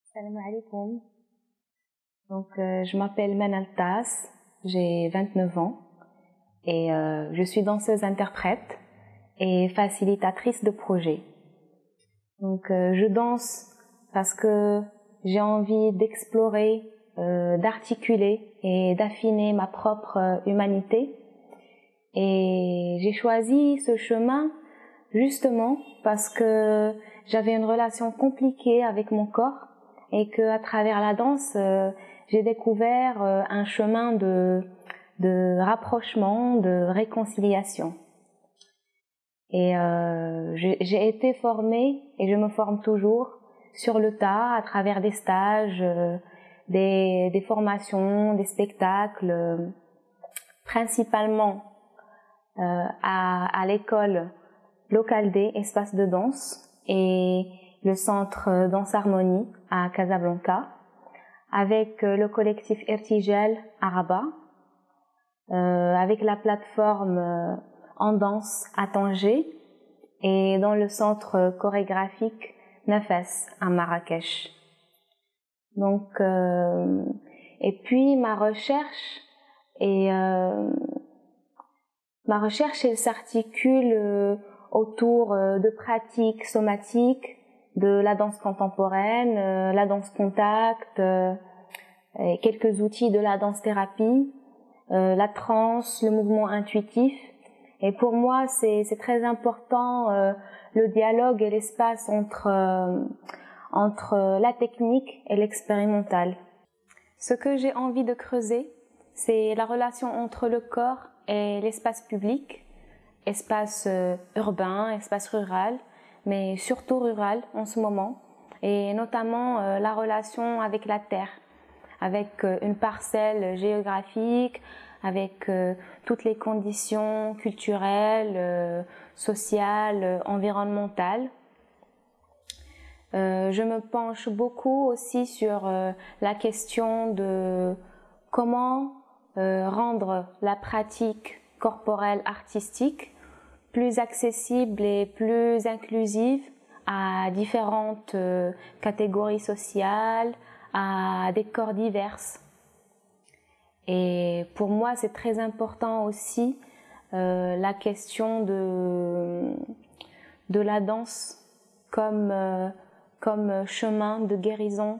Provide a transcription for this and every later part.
Salam alaikum. Donc, je m'appelle Manal Tas, j'ai 29 ans et je suis danseuse-interprète et facilitatrice de projet. Donc, je danse parce que j'ai envie d'explorer, d'articuler et d'affiner ma propre humanité. Et j'ai choisi ce chemin justement parce que j'avais une relation compliquée avec mon corps et que à travers la danse, j'ai découvert un chemin de rapprochement, de réconciliation. Et j'ai été formée et je me forme toujours sur le tas à travers des stages, des formations, des spectacles, principalement à l'école Local D, espace de danse, et le centre Danse Harmonie à Casablanca, avec le collectif Irtijal à Rabat, avec la plateforme En Danse à Tanger et dans le centre chorégraphique Nafas à Marrakech. Donc, et puis ma recherche elle s'articule autour de pratiques somatiques, de la danse contemporaine, la danse contact, et quelques outils de la danse-thérapie, la trance, le mouvement intuitif. Et pour moi, c'est très important le dialogue et l'espace entre la technique et l'expérimental. Ce que j'ai envie de creuser, c'est la relation entre le corps et l'espace public, espace urbain, espace rural, mais surtout rural en ce moment, et notamment la relation avec la terre, avec une parcelle géographique, avec toutes les conditions culturelles, sociales, environnementales. Je me penche beaucoup aussi sur la question de comment rendre la pratique corporelle artistique plus accessible et plus inclusive à différentes catégories sociales, à des corps divers. Et pour moi, c'est très important aussi la question de la danse comme chemin de guérison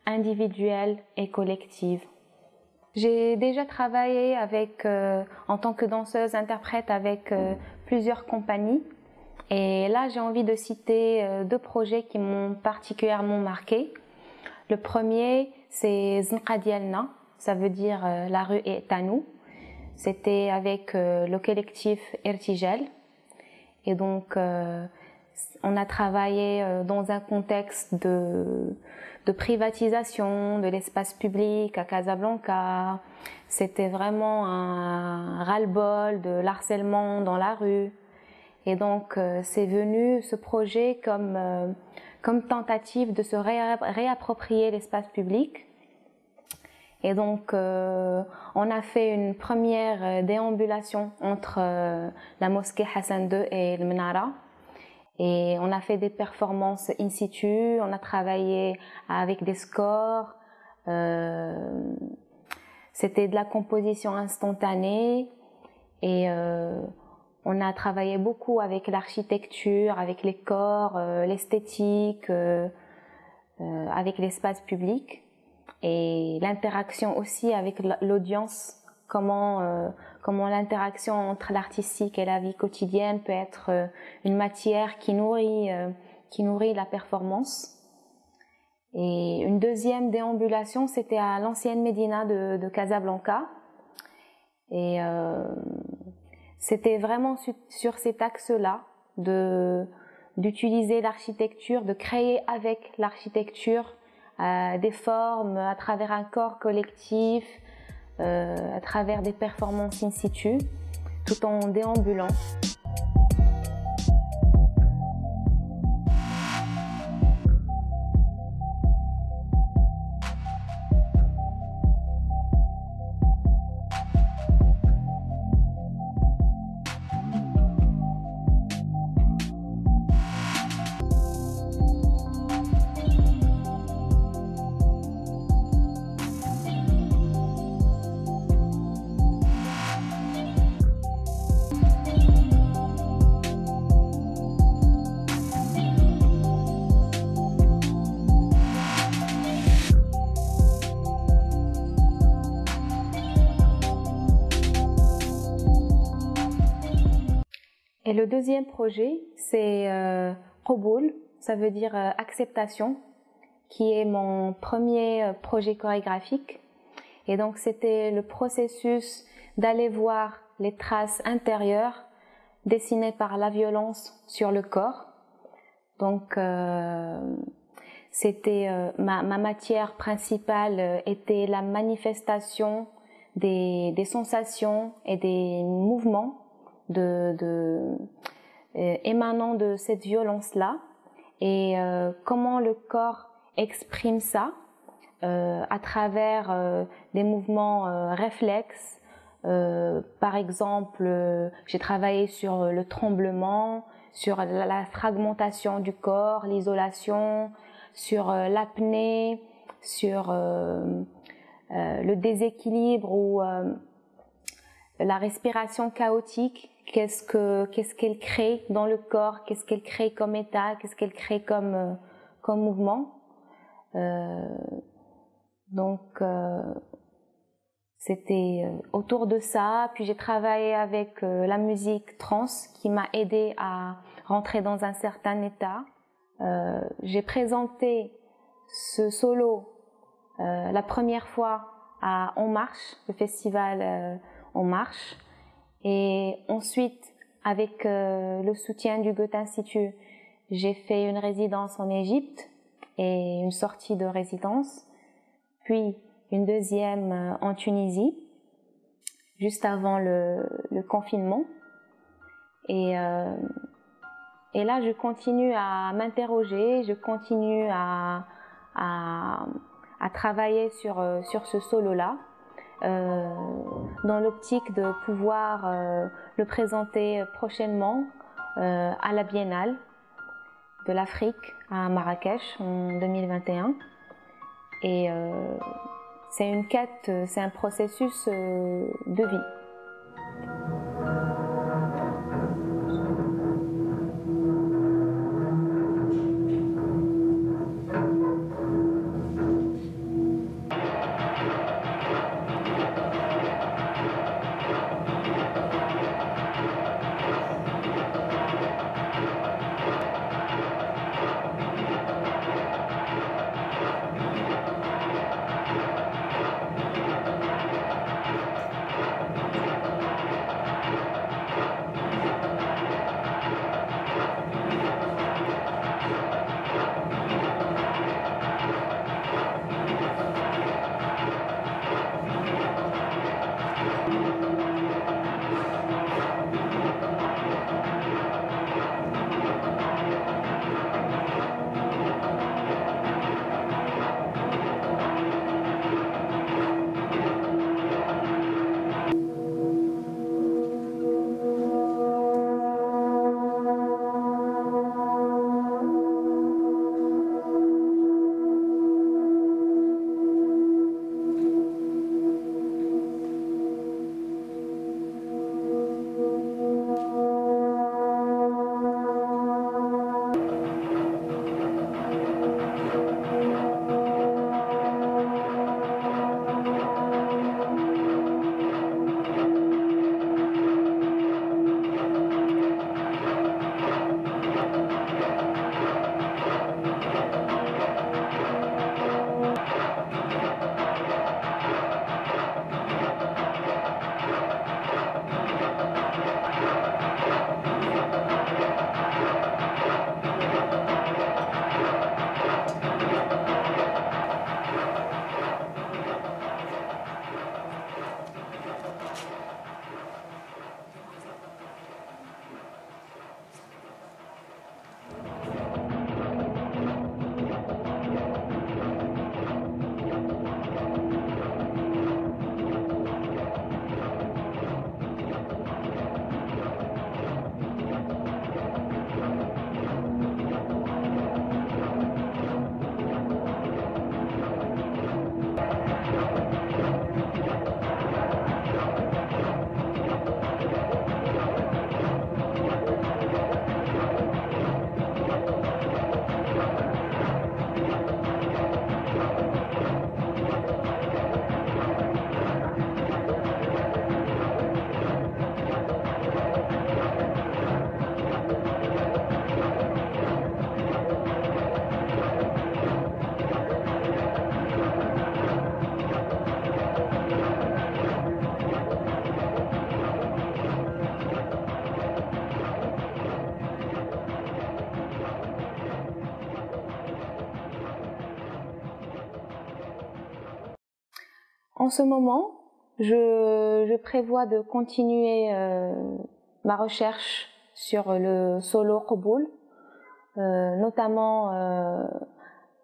individuelle et collective. J'ai déjà travaillé en tant que danseuse-interprète avec plusieurs compagnies. Et là, j'ai envie de citer deux projets qui m'ont particulièrement marquée. Le premier, c'est Zenqa Dialna, ça veut dire la rue est à nous. C'était avec le collectif Irtijal. Et donc, on a travaillé dans un contexte de privatisation de l'espace public à Casablanca. C'était vraiment un ras-le-bol de l'harcèlement dans la rue. Et donc, c'est venu ce projet comme tentative de se réapproprier l'espace public. Et donc, on a fait une première déambulation entre la mosquée Hassan II et le Menara. Et on a fait des performances in situ, on a travaillé avec des scores, c'était de la composition instantanée et on a travaillé beaucoup avec l'architecture, avec les corps, l'esthétique, avec l'espace public et l'interaction aussi avec l'audience. Comment l'interaction entre l'artistique et la vie quotidienne peut être une matière qui nourrit la performance. Et une deuxième déambulation, c'était à l'ancienne Médina de Casablanca. Et c'était vraiment sur cet axe-là d'utiliser l'architecture, de créer avec l'architecture des formes à travers un corps collectif, à travers des performances in situ, tout en déambulant. Et le deuxième projet, c'est Qaboul, ça veut dire acceptation, qui est mon premier projet chorégraphique. Et donc c'était le processus d'aller voir les traces intérieures dessinées par la violence sur le corps. Donc c'était ma matière principale était la manifestation des sensations et des mouvements émanant de cette violence-là, et comment le corps exprime ça à travers des mouvements réflexes. Par exemple, j'ai travaillé sur le tremblement, sur la fragmentation du corps, l'isolation, sur l'apnée, sur le déséquilibre ou la respiration chaotique. Qu'est-ce qu'elle crée dans le corps, qu'est-ce qu'elle crée comme état, qu'est-ce qu'elle crée comme mouvement. Donc c'était autour de ça. Puis j'ai travaillé avec la musique trance qui m'a aidé à rentrer dans un certain état. J'ai présenté ce solo la première fois à En Marche, le festival En Marche. Et ensuite, avec le soutien du Goethe Institut, j'ai fait une résidence en Égypte et une sortie de résidence, puis une deuxième en Tunisie, juste avant le confinement. Et là, je continue à m'interroger, je continue à travailler sur ce solo-là, dans l'optique de pouvoir le présenter prochainement à la Biennale de l'Afrique à Marrakech en 2021. Et c'est une quête, c'est un processus de vie. En ce moment, je prévois de continuer ma recherche sur le solo Qaboul, notamment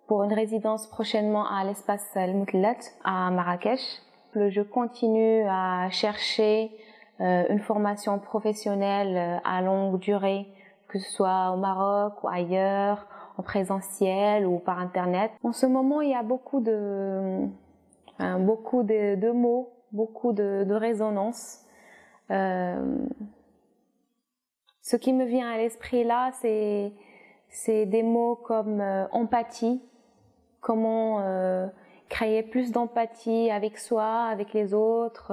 pour une résidence prochainement à l'espace Al-Moutlat à Marrakech. Je continue à chercher une formation professionnelle à longue durée, que ce soit au Maroc ou ailleurs, en présentiel ou par internet. En ce moment, il y a beaucoup de mots, beaucoup de résonances. Ce qui me vient à l'esprit là, c'est des mots comme empathie, comment créer plus d'empathie avec soi, avec les autres,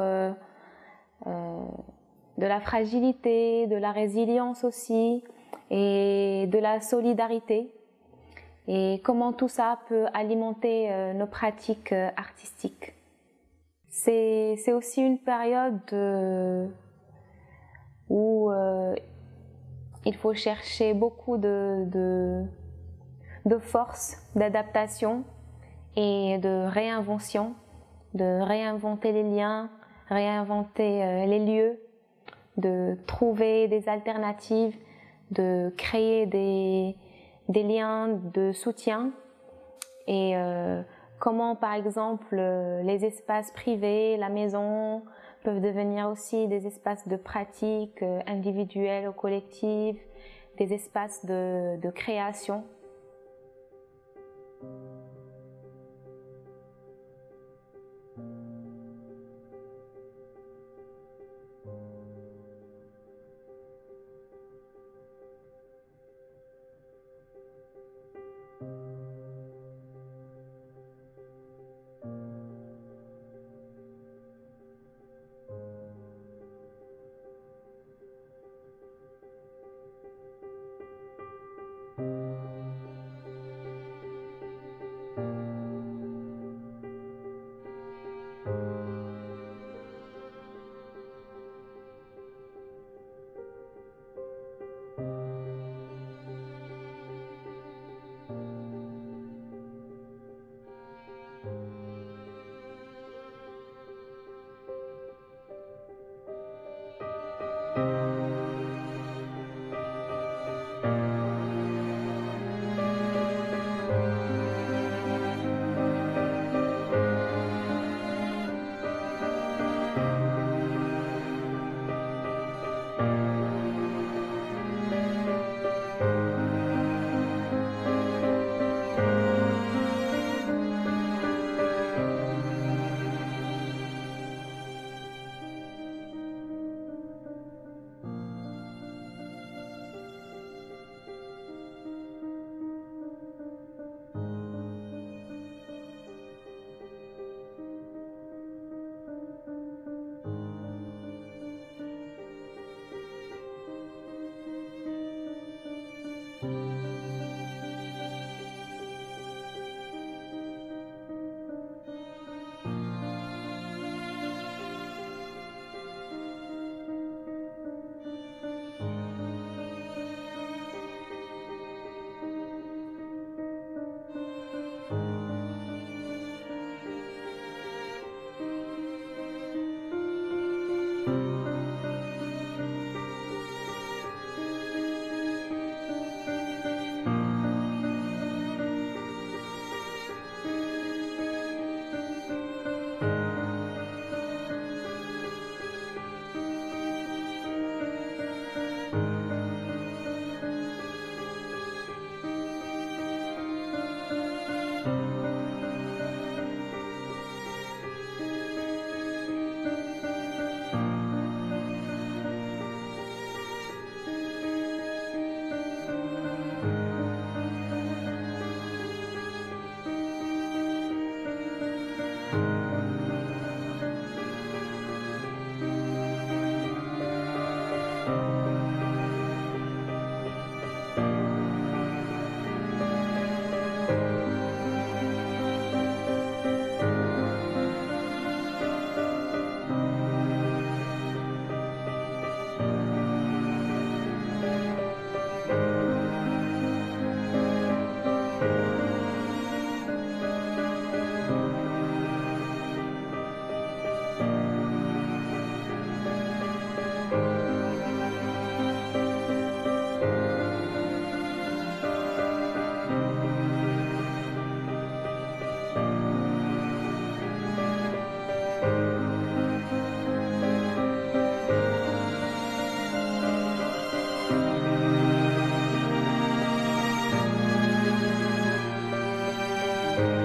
de la fragilité, de la résilience aussi, et de la solidarité, et comment tout ça peut alimenter nos pratiques artistiques. C'est aussi une période où il faut chercher beaucoup de force, d'adaptation et de réinvention, de réinventer les liens, réinventer les lieux, de trouver des alternatives, de créer des liens de soutien et comment par exemple les espaces privés, la maison peuvent devenir aussi des espaces de pratique individuelles ou collectives, des espaces de création. Merci.